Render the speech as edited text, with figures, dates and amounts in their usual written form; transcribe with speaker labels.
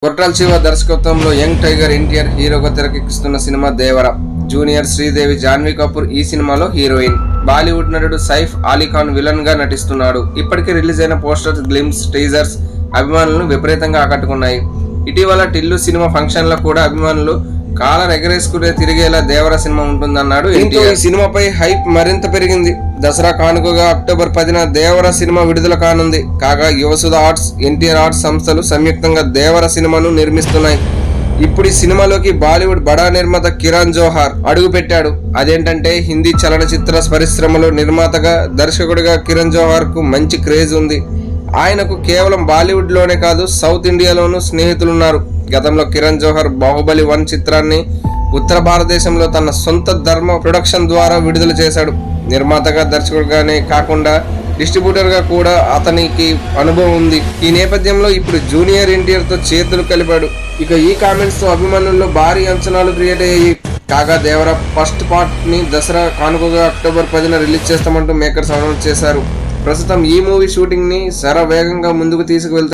Speaker 1: కొట్టాల శివ దర్శకత్వంలో young tiger NTR హీరోగా తెరకెక్కిస్తున్న సినిమా దేవర. జూనియర్ శ్రీదేవి జాన్వీ కపూర్ ఈ సినిమాలో హీరోయిన్. బాలీవుడ్ నటుడు సైఫ్ అలీ ఖాన్ విలన్ గా నటిస్తున్నాడు. ఇప్పటికే రిలీజ్ అయిన పోస్టర్స్, గ్లిమ్స్, టీజర్స్ అభిమానులను విపరీతంగా ఆకట్టుకున్నాయి. ఇటీవల టిల్లు సినిమా ఫంక్షన్ లో కూడా అభిమానులు కాలర్ ఎగరేసుకునే తిరిగేలా దేవర సినిమా ఉంటుందన్నాడు. ఈ సినిమాపై హైప్ మరింత పెరిగింది. దసరా కానుకగా అక్టోబర్ 10న దేవర సినిమా విడుదల కానుంది. కాగా యువసుధ ఆర్ట్స్, ఎన్టీఆర్ ఆర్ట్స్ సంస్థలు సంయుక్తంగా దేవర సినిమాను నిర్మిస్తున్నాయి. ఇప్పుడు ఈ సినిమాలోకి బాలీవుడ్ బడా నిర్మాత కిరణ్ జోహార్ అడుగు పెట్టాడు. అదేంటంటే హిందీ చలనచిత్ర పరిశ్రమలో నిర్మాతగా, దర్శకుడిగా కిరణ్ జోహార్ కు మంచి క్రేజ్ ఉంది. ఆయనకు కేవలం బాలీవుడ్ లోనే కాదు, సౌత్ ఇండియాలోనూ స్నేహితులున్నారు. గతంలో కిరణ్ జోహార్ బాహుబలి 1 చిత్రాన్ని ఉత్తర భారతదేశంలో తన సొంత ధర్మ ప్రొడక్షన్ ద్వారా విడుదల చేశాడు. నిర్మాతగా, దర్శకుడిగానే కాకుండా డిస్ట్రిబ్యూటర్ గా కూడా అతనికి అనుభవం ఉంది. ఈ నేపథ్యంలో ఇప్పుడు జూనియర్ ఎన్టీఆర్ తో చేతులు కలిపాడు. ఇక ఈ కామెంట్స్ తో అభిమానుల్లో భారీ అంచనాలు క్రియేట్ అయ్యాయి. కాగా దేవర ఫస్ట్ పార్ట్ ని దసరా కానుకగా అక్టోబర్ 10న రిలీజ్ చేస్తామంటూ మేకర్స్ అనౌన్స్ చేశారు. ప్రస్తుతం ఈ మూవీ షూటింగ్ ని శరవేగంగా ముందుకు తీసుకువెళ్తున్నారు.